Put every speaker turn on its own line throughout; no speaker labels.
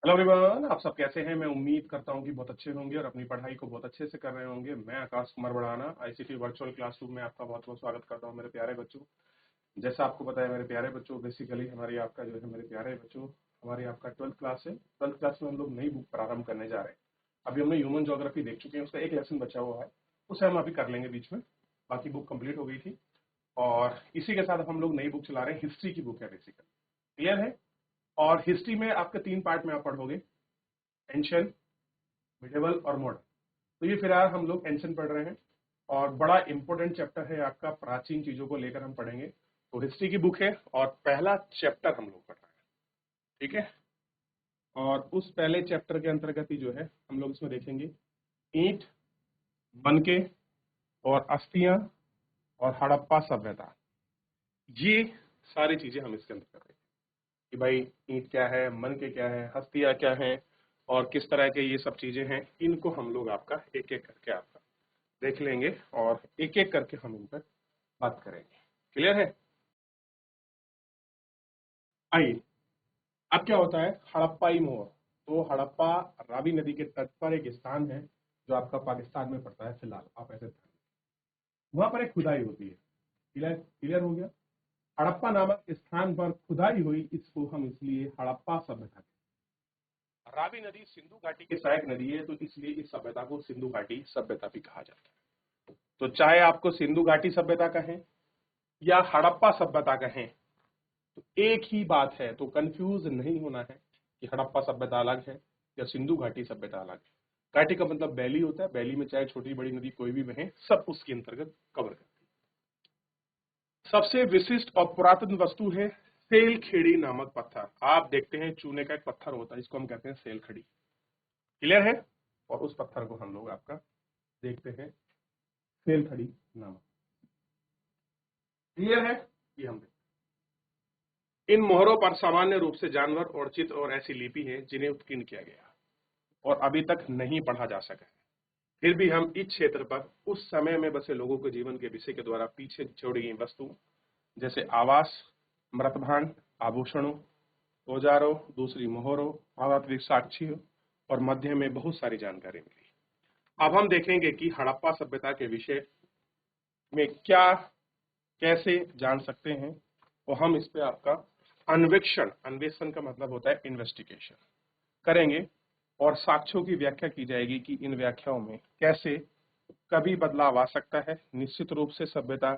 Hello everyone, आप सब कैसे हैं? मैं उम्मीद करता हूं कि बहुत अच्छे होंगे और अपनी पढ़ाई को बहुत अच्छे से कर रहे होंगे। मैं आकाश कुमार बढ़ाना आईसीटी वर्चुअल क्लासरूम में आपका बहुत बहुत स्वागत करता हूं मेरे प्यारे बच्चों। जैसा आपको पता है मेरे प्यारे बच्चों, बेसिकली हमारी आपका जो है मेरे प्यारे बच्चों, हमारी आपका 12th क्लास है। 12th क्लास में हम लोग नई बुक प्रारंभ करने जा रहे हैं। अभी हमने ह्यूमन ज्योग्राफी देख चुके हैं, उसका एक लेसन बचा हुआ है, उसे हम अभी कर लेंगे बीच में। बाकी बुक कंप्लीट हो गई थी और इसी के साथ हम लोग नई बुक चला रहे हैं। हिस्ट्री की बुक है बेसिकली, क्लियर है? और हिस्ट्री में आपके 3 पार्ट में आप पढ़ोगे, एंशियंट, मिडिवल और मॉडर्न। तो ये फिलहाल हम लोग एंशियंट पढ़ रहे हैं और बड़ा इंपॉर्टेंट चैप्टर है आपका, प्राचीन चीजों को लेकर हम पढ़ेंगे। तो हिस्ट्री की बुक है और पहला चैप्टर हम लोग पढ़ रहे हैं, ठीक है? और उस पहले चैप्टर के अंतर्गत ही जो है हम लोग इसमें देखेंगे ईंट, मनके और अस्थियां और हड़प्पा सभ्यता। ये सारी चीजें हम इसके अंदर करेंगे कि भाई ईंट क्या है, मनके क्या है, हस्तियां क्या है और किस तरह के ये सब चीजें हैं। इनको हम लोग आपका एक एक करके आपका देख लेंगे और एक एक करके हम इन पर बात करेंगे। क्लियर है? आइए, अब क्या होता है हड़प्पाई मोर। तो हड़प्पा रावी नदी के तट पर एक स्थान है जो आपका पाकिस्तान में पड़ता है। फिलहाल आप ऐसे वहां पर एक खुदाई होती है। क्लियर क्लियर हो गया? हड़प्पा नामक स्थान पर खुदाई हुई, इसको हम इसलिए हड़प्पा सभ्यता। रावी नदी सिंधु घाटी की सहायक नदी है, तो इसलिए इस सभ्यता को सिंधु घाटी सभ्यता भी कहा जाता है। तो चाहे आपको सिंधु घाटी सभ्यता कहें या हड़प्पा सभ्यता कहें, तो एक ही बात है। तो कंफ्यूज नहीं होना है कि हड़प्पा सभ्यता अलग है या सिंधु घाटी सभ्यता अलग है। घाटी का मतलब वैली होता है, वैली में चाहे छोटी बड़ी नदी कोई भी बहे, सब उसके अंतर्गत कवर करती है। सबसे विशिष्ट और पुरातन वस्तु है सेल खेड़ी नामक पत्थर। आप देखते हैं चूने का एक पत्थर होता है, इसको हम कहते हैं सेल खड़ी। क्लियर है? और उस पत्थर को हम लोग आपका देखते हैं सेल खड़ी नामक। क्लियर है? ये हम इन मोहरों पर सामान्य रूप से जानवर और चित्र और ऐसी लिपि है जिन्हें उत्कीर्ण किया गया और अभी तक नहीं पढ़ा जा सका है। फिर भी हम इस क्षेत्र पर उस समय में बसे लोगों के जीवन के विषय के द्वारा पीछे छोड़ी गई वस्तु जैसे आवास, मृतभांड, आभूषणों, औजारों, दूसरी मोहरों, भावात्मक साक्ष्य और मध्य में बहुत सारी जानकारी मिली। अब हम देखेंगे कि हड़प्पा सभ्यता के विषय में क्या कैसे जान सकते हैं। तो हम इस पे आपका अन्वेषण, अन्वेषण का मतलब होता है इन्वेस्टिगेशन, करेंगे और साक्ष्यों की व्याख्या की जाएगी कि इन व्याख्याओं में कैसे कभी बदलाव आ सकता है। निश्चित रूप से सभ्यता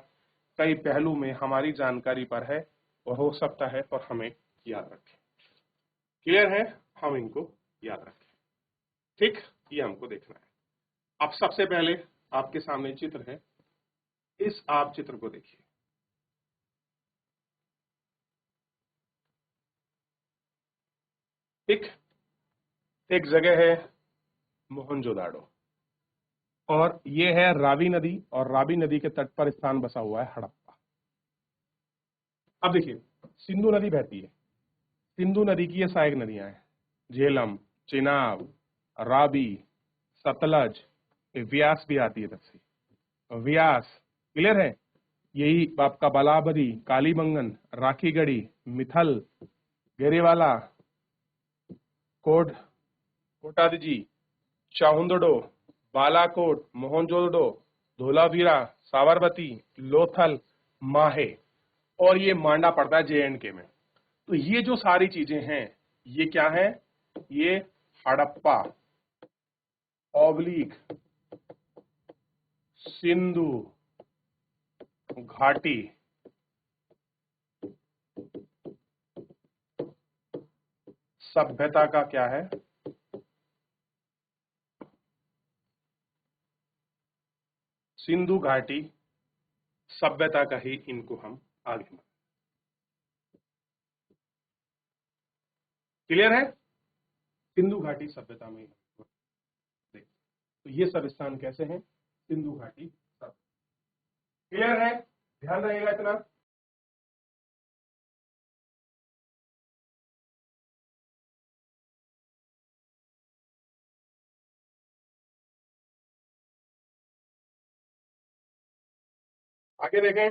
कई पहलू में हमारी जानकारी पर है और हो सकता है और हमें याद रखें। क्लियर है? हम इनको याद रखें, ठीक? ये हमको देखना है। अब सबसे पहले आपके सामने चित्र है, इस आप चित्र को देखिए। ठीक, एक जगह है मोहनजोदाड़ो और ये है रावी नदी और रावी नदी के तट पर स्थान बसा हुआ है हड़प्पा। अब देखिए सिंधु नदी बहती है, सिंधु नदी की ये सहायक नदियां हैं, झेलम, चिनाब, रावी, सतलज, व्यास भी आती है तब से, व्यास। क्लियर है? यही आपका बालाबरी, कालीबंगन, राखीगढ़ी, मिथल, गेरेवाला, कोट कोटादजी, चाहुंदड़ो, बालाकोट, मोहनजोदड़ो, धोलावीरा, साबरमती, लोथल, माहे और ये मांडा पड़ता है JNK में। तो ये जो सारी चीजें हैं ये क्या है? ये हड़प्पा ऑब्लिक सिंधु घाटी सभ्यता का क्या है? सिंधु घाटी सभ्यता का ही इनको हम आगे बढ़े। क्लियर है? सिंधु घाटी सभ्यता में देख, तो ये सब स्थान कैसे हैं? सिंधु घाटी सभ्यता। क्लियर है? ध्यान रहेगा इतना। आगे देखें,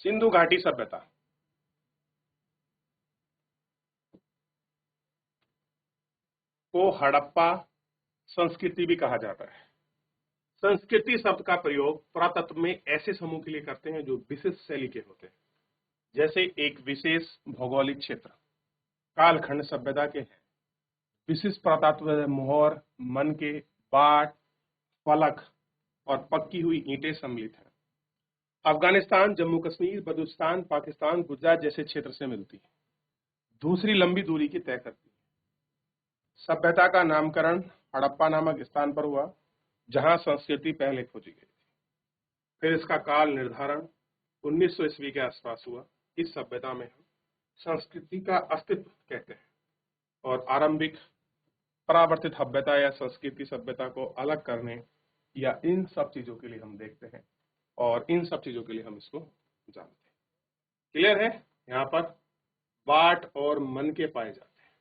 सिंधु घाटी सभ्यता को हड़प्पा संस्कृति भी कहा जाता है। संस्कृति शब्द का प्रयोग पुरातत्व में ऐसे समूह के लिए करते हैं जो विशिष्ट शैली के होते हैं, जैसे एक विशेष भौगोलिक क्षेत्र, कालखंड सभ्यता के हैं। विशिष्ट पुरातत्व मोहर, मन के बाट, फलक और पक्की हुई ईंटें सम्मिलित हैं। अफगानिस्तान, जम्मू कश्मीर, बलूचिस्तान, पाकिस्तान, गुजरात जैसे क्षेत्र से मिलती है। दूसरी लंबी दूरी की तय करती है। सभ्यता का नामकरण हड़प्पा नामक स्थान पर हुआ, जहां संस्कृति पहले खोजी गई थी। फिर इसका काल निर्धारण 1900 ईस्वी के आसपास हुआ। इस सभ्यता में हम संस्कृति का अस्तित्व कहते हैं और आरंभिक परावर्तित सभ्यता या संस्कृति सभ्यता को अलग करने या इन सब चीजों के लिए हम देखते हैं और इन सब चीजों के लिए हम इसको जानते हैं। क्लियर है? यहाँ पर बाट और मन के पाए जाते हैं।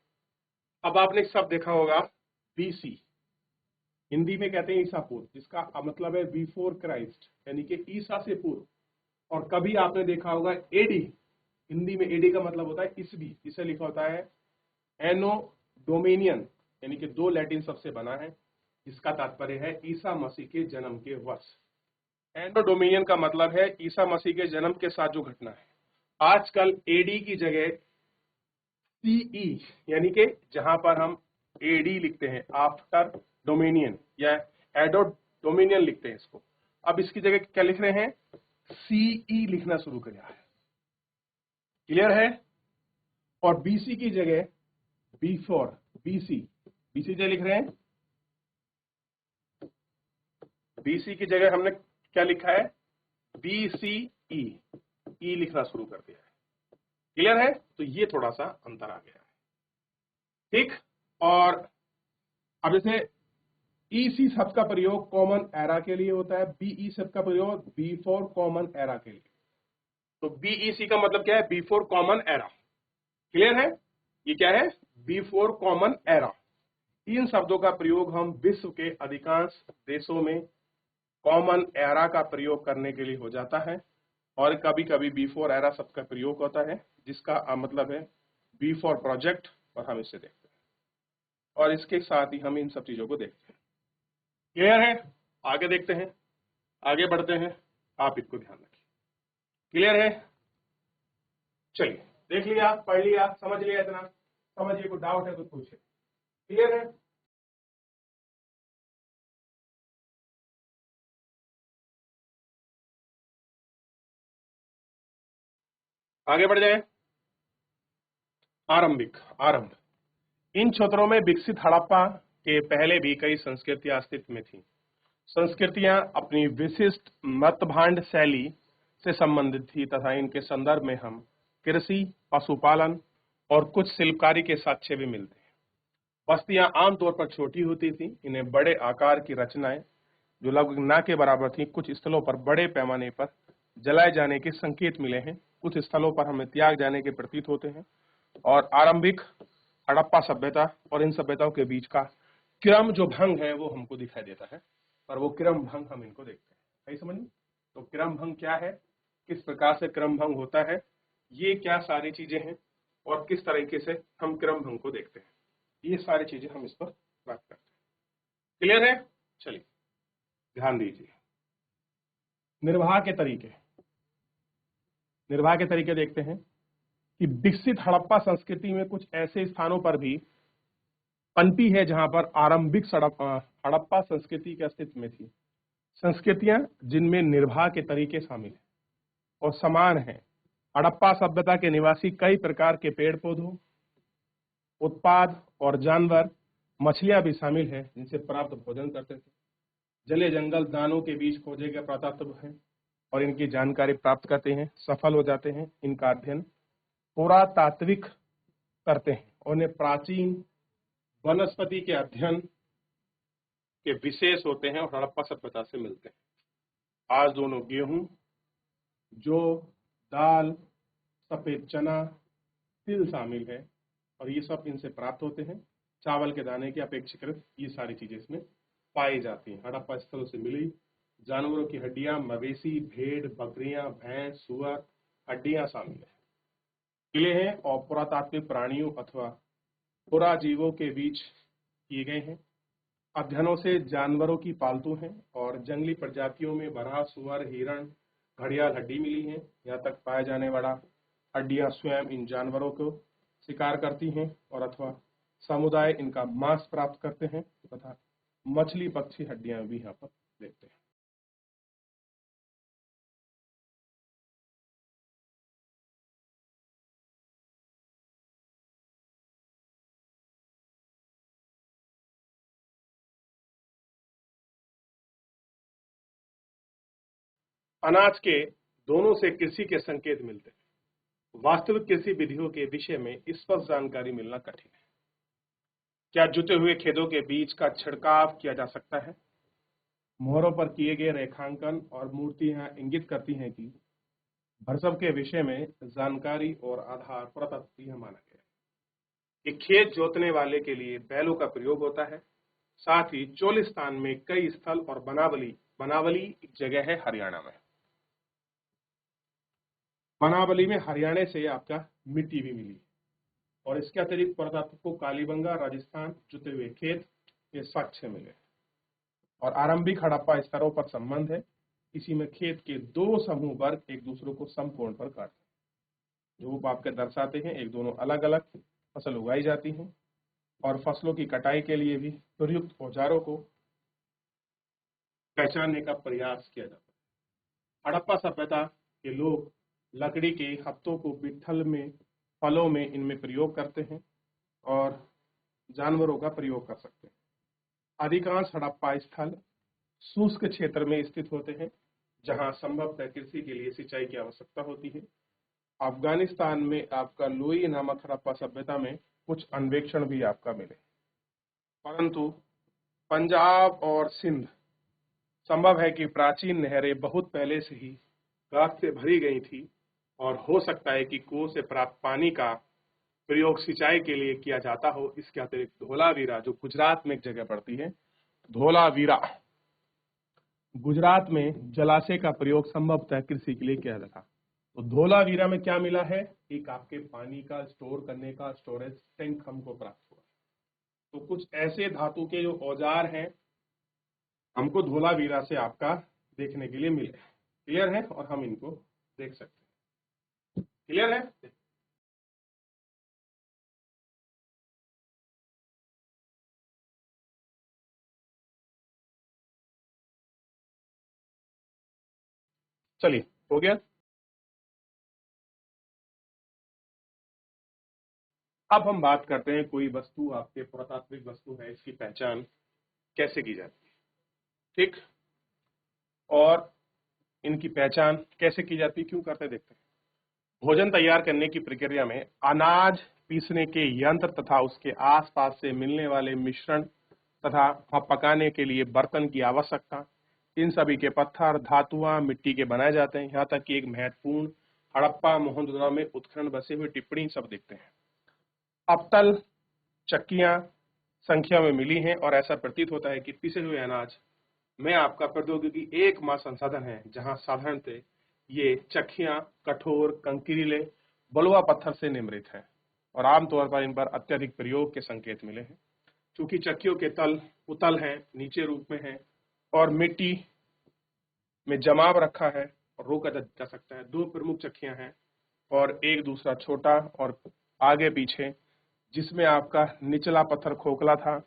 अब आपने एक शब्द देखा होगा बीसी, हिंदी में कहते हैं ईसा पूर्व, जिसका मतलब है बिफोर क्राइस्ट, यानी कि ईसा से पूर्व। और कभी आपने देखा होगा एडी, हिंदी में एडी का मतलब होता है ईसवी, इसे लिखा होता है एनो डोमिनियन, यानी कि दो लैटिन शब्द से बना है, जिसका तात्पर्य है ईसा मसीह के जन्म के वर्ष। एनो डोमिनियन का मतलब है ईसा मसीह के जन्म के साथ जो घटना है। आजकल एडी की जगह सीई, यानी कि जहां पर हम एडी लिखते हैं आफ्टर डोमिनियन या एडो डोमिनियन लिखते हैं इसको, अब इसकी जगह क्या लिख रहे हैं? सीई लिखना शुरू किया है। क्लियर है? और बीसी की जगह बिफोर, बीसी जगह लिख रहे हैं, बीसी की जगह हमने क्या लिखा है? बीसीई, ई लिखना शुरू कर दिया है। क्लियर है? तो ये थोड़ा सा अंतर आ गया है। ठीक, और अब जैसे ईसी शब्द का प्रयोग कॉमन एरा के लिए होता है, बीई शब्द का प्रयोग बिफोर कॉमन एरा के लिए। तो बीईसी का मतलब क्या है? Before common era. क्लियर है? ये क्या है? Before common era. इन शब्दों का प्रयोग हम विश्व के अधिकांश देशों में कॉमन एरा का प्रयोग करने के लिए हो जाता है, और कभी कभी बिफोर एरा शब्द का प्रयोग होता है, जिसका मतलब है बिफोर प्रोजेक्ट, और हम इसे देखते हैं और इसके साथ ही हम इन सब चीजों को देखते हैं। क्लियर है? आगे देखते हैं, आगे बढ़ते हैं, आप इसको ध्यान रखिए। क्लियर है? चलिए, देख लिया, पढ़ लिया, समझ लिया, इतना समझिए, कोई डाउट है तो पूछे। क्लियर है? आगे बढ़ जाए। आरंभ। इन क्षेत्रों में विकसित हड़प्पा के पहले भी कई संस्कृतियां अस्तित्व में थीं। संस्कृतियां अपनी विशिष्ट मतभांड शैली से संबंधित थी तथा इनके संदर्भ में हम कृषि, पशुपालन और कुछ शिल्पकारी के साक्ष्य भी मिलते हैं। बस्तियां आमतौर पर छोटी होती थीं। इन्हें बड़े आकार की रचनाएं जो लगभग न के बराबर थी, कुछ स्थलों पर बड़े पैमाने पर जलाए जाने के संकेत मिले हैं, कुछ स्थलों पर हमें त्याग जाने के प्रतीत होते हैं। और आरंभिक हड़प्पा सभ्यता और इन सभ्यताओं के बीच का क्रम जो भंग है वो हमको दिखाई देता है, पर वो क्रम भंग हम इनको देखते हैं। सही समझ में? तो क्रम भंग क्या है, किस प्रकार से क्रम भंग होता है, ये क्या सारी चीजें हैं और किस तरीके से हम क्रम भंग को देखते हैं, ये सारी चीजें हम इस पर बात करते हैं। क्लियर है? चलिए ध्यान दीजिए। निर्वाह के तरीके देखते हैं कि विकसित हड़प्पा संस्कृति में कुछ ऐसे स्थानों पर भी पनपी है जहां पर आरंभिक हड़प्पा संस्कृति के अस्तित्व में थी। संस्कृतियां जिनमें निर्वाह के तरीके शामिल हैं और समान हैं। हड़प्पा सभ्यता के निवासी कई प्रकार के पेड़ पौधों, उत्पाद और जानवर, मछलियां भी शामिल हैं जिनसे प्राप्त भोजन करते थे। जले जंगल दानों के बीच खोजे गए पुरातत्व हैं और इनकी जानकारी प्राप्त करते हैं, सफल हो जाते हैं। इनका अध्ययन पुरातात्विक करते हैं और उन्हें प्राचीन वनस्पति के अध्ययन के विशेष होते हैं और हड़प्पा सभ्यता से मिलते हैं। आज दोनों गेहूं, जौ, दाल, सफेद चना, तिल शामिल है और ये सब इनसे प्राप्त होते हैं। चावल के दाने की अपेक्षाकृत ये सारी चीजें इसमें पाई जाती हैं। हड़प्पा स्थलों से मिली जानवरों की हड्डियां, मवेशी, भेड़, बकरियां, भैंस, सुअर हड्डियां शामिल है। किले हैं और पुरातात्विक प्राणियों अथवा पुराजीवों के बीच किए गए हैं। अध्ययनों से जानवरों की पालतू हैं और जंगली प्रजातियों में बरहा, सुअर, हिरण, घड़ियाल हड्डी मिली हैं। यहाँ तक पाया जाने वाला हड्डियां स्वयं इन जानवरों को शिकार करती हैं और अथवा समुदाय इनका मांस प्राप्त करते हैं तथा मछली पक्षी हड्डियां भी यहाँ पर देखते हैं। अनाज के दोनों से कृषि के संकेत मिलते हैं। वास्तविक कृषि विधियों के विषय में स्पष्ट जानकारी मिलना कठिन है। क्या जुते हुए खेतों के बीज का छिड़काव किया जा सकता है? मोहरों पर किए गए रेखांकन और मूर्तियां इंगित करती हैं कि भरसक के विषय में जानकारी और आधार पुरातत्व माना गया है कि खेत जोतने वाले के लिए बैलों का प्रयोग होता है। साथ ही चोलिस्तान में कई स्थल और बनावली एक जगह है हरियाणा में। बनावली में हरियाणा से आपका मिट्टी भी मिली और इसके अतिरिक्त पुरातत्व को कालीबंगा, राजस्थान, जुते हुए खेत, ये साक्ष्य मिले और आरंभिक हड़प्पा स्तरों पर संबंध है। इसी में खेत के दो समूह वर्ग एक दूसरे को समकोण पर काटते हैं। रूप आपके दर्शाते हैं एक दोनों अलग अलग फसल उगाई जाती हैं और फसलों की कटाई के लिए भी प्रयुक्त औजारों को पहचानने का प्रयास किया जाता है। हड़प्पा सभ्यता के लोग लकड़ी के हत्थों को पिट्ठल में, फलों में इनमें प्रयोग करते हैं और जानवरों का प्रयोग कर सकते हैं। अधिकांश हड़प्पा स्थल शुष्क क्षेत्र में स्थित होते हैं जहां संभवतः कृषि के लिए सिंचाई की आवश्यकता होती है। अफगानिस्तान में आपका लोई नामक हड़प्पा सभ्यता में कुछ अन्वेषण भी आपका मिले, परंतु पंजाब और सिंध संभव है कि प्राचीन नहरें बहुत पहले से ही गाद से भरी गई थी और हो सकता है कि कुओं से प्राप्त पानी का प्रयोग सिंचाई के लिए किया जाता हो। इसके अतिरिक्त धोलावीरा जो गुजरात में एक जगह पड़ती है, धोलावीरा गुजरात में जलाशय का प्रयोग संभवतः कृषि के लिए किया जाता। तो धोलावीरा में क्या मिला है? एक आपके पानी का स्टोर करने का स्टोरेज टैंक हमको प्राप्त हुआ। तो कुछ ऐसे धातु के जो औजार हैं हमको धोलावीरा से आपका देखने के लिए मिले। क्लियर है? और हम इनको देख सकते हैं। क्लियर है? चलिए, हो गया। अब हम बात करते हैं कोई वस्तु आपके पुरातात्विक वस्तु है, इसकी पहचान कैसे की जाती है। ठीक, और इनकी पहचान कैसे की जाती है, क्यों करते हैं, देखते हैं। भोजन तैयार करने की प्रक्रिया में अनाज पीसने के यंत्र तथा उसके आसपास से मिलने वाले मिश्रण तथा पकाने के लिए बर्तन की आवश्यकता, इन सभी के पत्थर, धातुआं, मिट्टी के बनाए जाते हैं। यहाँ तक कि एक महत्वपूर्ण हड़प्पा मोहनजोदड़ो में उत्खनन बसे हुए टिप्पणी सब देखते हैं। अबतल चक्कियां संख्या में मिली हैं और ऐसा प्रतीत होता है कि पिसे हुए अनाज में आपका प्रौद्योगिकी एकमात्र संसाधन है जहां साधारणतः ये चक्कियां कठोर कंकीले बलुआ पत्थर से निर्मित है और आमतौर पर इन पर अत्यधिक प्रयोग के संकेत मिले हैं। चूंकि चक्कियों के तल उतल हैं, नीचे रूप में है और मिट्टी में जमाव रखा है और रोका जा सकता है। दो प्रमुख चक्कियां हैं और एक दूसरा छोटा और आगे पीछे, जिसमें आपका निचला पत्थर खोखला था,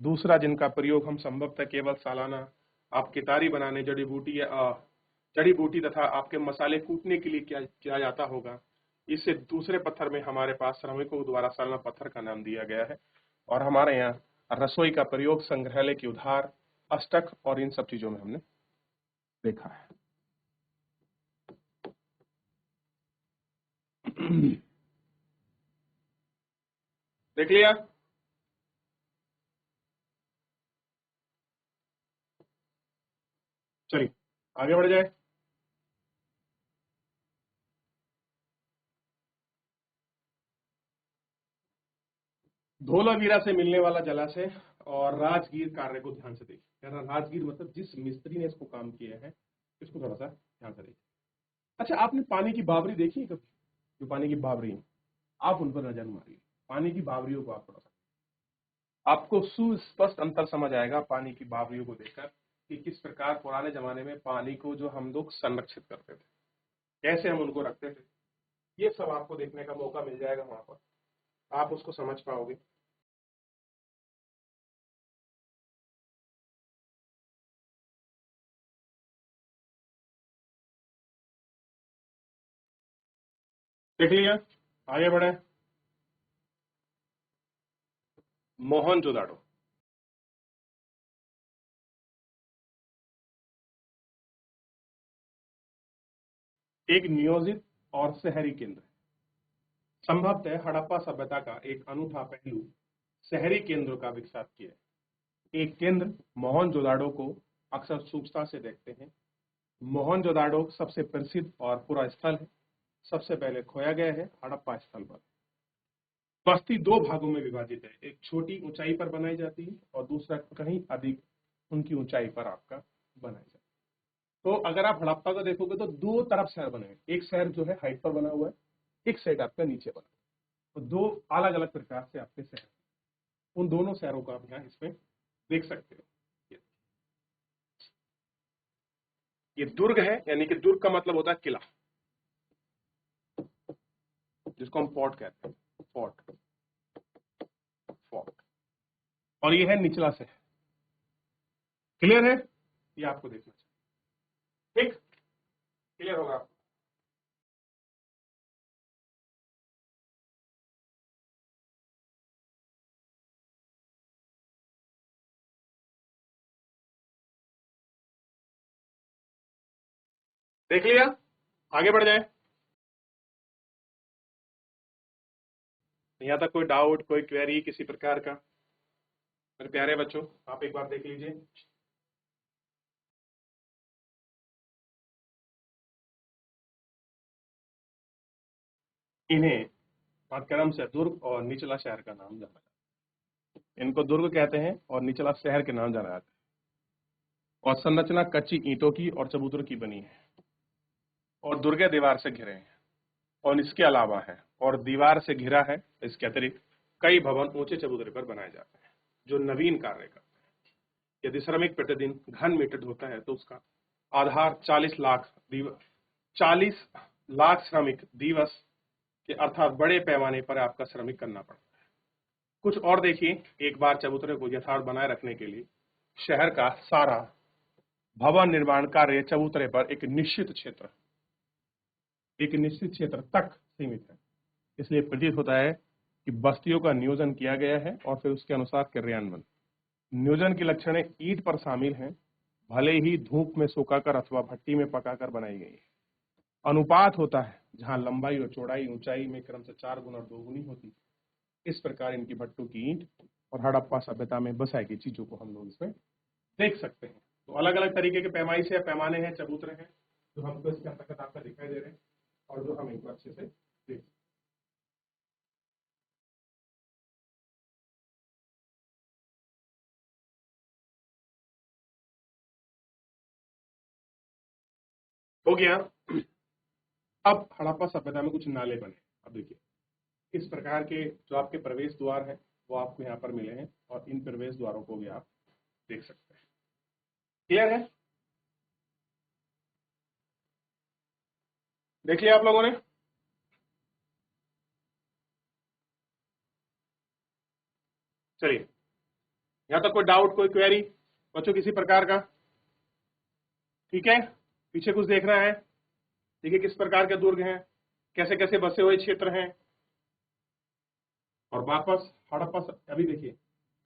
दूसरा जिनका प्रयोग हम संभवतः केवल सालाना आप कितारी बनाने, जड़ी बूटी तथा आपके मसाले कूटने के लिए किया जाता होगा। इससे दूसरे पत्थर में हमारे पास श्रमिकों द्वारा सालाना पत्थर का नाम दिया गया है और हमारे यहाँ रसोई का प्रयोग संग्रहालय की उधार, अष्टक और इन सब चीजों में हमने देखा है। देख लिया? चलिए आगे बढ़ जाए। धोलावीरा से मिलने वाला जलाशय और राजगीर कार्य को ध्यान से देखिए। राजगीर मतलब जिस मिस्त्री ने इसको काम किया है, इसको थोड़ा सा ध्यान से देखिए। अच्छा, आपने पानी की बावरी देखी है कभी? जो पानी की बावरी है, आप उन पर नजर मारिए। पानी की बावरियों को आप थोड़ा सा, आपको सुस्पष्ट अंतर समझ आएगा पानी की बावरियों को देखकर कि किस प्रकार पुराने जमाने में पानी को जो हम लोग संरक्षित करते थे, कैसे हम उनको रखते थे। ये सब आपको देखने का मौका मिल जाएगा वहां पर, आप उसको समझ पाओगे। देख लिया, आगे बढ़े। मोहनजोदाड़ो एक नियोजित और शहरी केंद्र है। संभवतः हड़प्पा सभ्यता का एक अनूठा पहलू शहरी केंद्रों का विकास किया है। एक केंद्र मोहनजोदाड़ो को अक्सर सूक्ष्मता से देखते हैं। मोहनजोदाड़ो सबसे प्रसिद्ध और पूरा स्थल है। सबसे पहले खोया गया है हड़प्पा स्थल पर। बस्ती दो भागों में विभाजित है, एक छोटी ऊंचाई पर बनाई जाती है और दूसरा कहीं अधिक उनकी ऊंचाई पर आपका बनाया जाता है। तो अगर आप हड़प्पा को देखोगे तो दो तरफ शहर बने हैं, एक शहर जो है हाइट पर बना हुआ है, एक साइड आपका नीचे बना हुआ है। तो दो अलग अलग प्रकार से आपके शहर, उन दोनों शहरों को आप यहाँ इसमें देख सकते हो। ये दुर्ग है, यानी कि दुर्ग का मतलब होता है किला, जिसको हम फोर्ट कहते हैं, फोर्ट, फोर्ट। और ये है निचला शहर। क्लियर है? ये आपको देखना चाहिए। ठीक, क्लियर होगा आपको। देख लिया, आगे बढ़ जाए। यहाँ तक कोई डाउट, कोई क्वेरी किसी प्रकार का? मेरे प्यारे बच्चों, आप एक बार देख लीजिए। इन्हें पाठ्यक्रम से दुर्ग और निचला शहर का नाम जाना जाता है। इनको दुर्ग कहते हैं और निचला शहर के नाम जाना जाता है। और संरचना कच्ची ईंटों की और चबूतरों की बनी है और दुर्गे दीवार से घिरे हैं। और इसके अलावा है, और दीवार से घिरा है, इसके अतिरिक्त कई भवन ऊंचे चबूतरे पर बनाए जाते हैं जो नवीन कार्य करते हैं। यदि श्रमिक प्रतिदिन घन मीटर ढोता है तो उसका आधार 40 लाख श्रमिक दिवस के अर्थात बड़े पैमाने पर आपका श्रमिक करना पड़ता है। कुछ और देखिए, एक बार चबूतरे को यथार्थ बनाए रखने के लिए शहर का सारा भवन निर्माण कार्य चबूतरे पर एक निश्चित क्षेत्र तक सीमित है। इसलिए प्रतीत होता है कि बस्तियों का नियोजन किया गया है और फिर उसके अनुसार क्रियान्वयन। नियोजन की लक्षणें ईंट पर शामिल हैं, भले ही धूप में सुखाकर अथवा भट्टी में पकाकर बनाई गई है। अनुपात होता है जहां लंबाई और चौड़ाई ऊंचाई में क्रम से 4 गुना और 2 गुनी होती है। इस प्रकार इनकी भट्टों की ईंट और हड़प्पा सभ्यता में बसाई गई चीजों को हम लोग इसमें देख सकते हैं। तो अलग अलग तरीके के पैमाइश है, पैमाने हैं, चबूतरे हैं, जो हमको इसके अंतर्गत आपका दिखाई दे रहे हैं और जो हम इनको अच्छे से देख। हो गया। अब हड़प्पा सभ्यता में कुछ नाले बने। अब देखिए, इस प्रकार के जो आपके प्रवेश द्वार हैं वो आपको यहाँ पर मिले हैं और इन प्रवेश द्वारों को भी आप देख सकते हैं। क्लियर है? देख लिया आप लोगों ने? चलिए, यहाँ तक कोई डाउट, कोई क्वेरी बच्चों किसी प्रकार का? ठीक है, पीछे कुछ देखना है। देखिए किस प्रकार के दुर्ग हैं, कैसे कैसे बसे हुए क्षेत्र हैं। और वापस हड़प्पा अभी देखिए,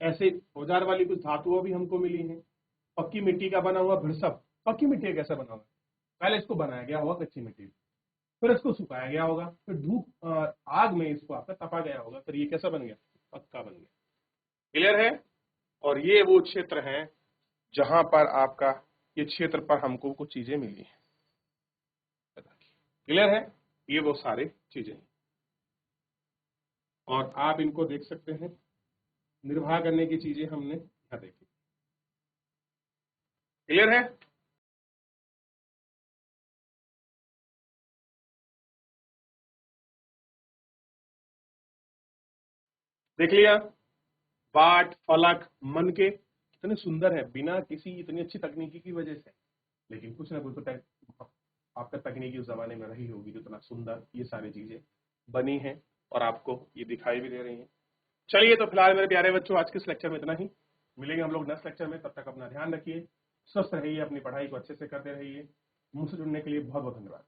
ऐसे औजार वाली कुछ धातुओं भी हमको मिली हैं। पक्की मिट्टी का बना हुआ भिड़सप, पक्की मिट्टी कैसे बना हुआ है? पहले इसको बनाया गया होगा कच्ची मिट्टी, फिर इसको सुखाया गया होगा, फिर धूप आग में इसको आपका तपा गया होगा, फिर ये कैसा बन गया? पक्का बन गया। क्लियर है? और ये वो क्षेत्र है जहां पर आपका ये क्षेत्र पर हमको कुछ चीजें मिली हैं। क्लियर है? ये वो सारे चीजें हैं और आप इनको देख सकते हैं। निर्वाह करने की चीजें हमने यहाँ देखी। क्लियर है? देख लिया, वाट, फलक, मन के कितने सुंदर है बिना किसी इतनी अच्छी तकनीकी की वजह से। लेकिन कुछ ना कुछ तो आपका तकनीकी उस जमाने में रही होगी जो इतना सुंदर ये सारी चीजें बनी हैं और आपको ये दिखाई भी दे रही हैं। चलिए तो फिलहाल मेरे प्यारे बच्चों आज के इस लेक्चर में इतना ही। मिलेंगे हम लोग नेक्स्ट लेक्चर में, तब तक अपना ध्यान रखिए, स्वस्थ रहिए, अपनी पढ़ाई को अच्छे से करते रहिए। मुझसे जुड़ने के लिए बहुत बहुत धन्यवाद।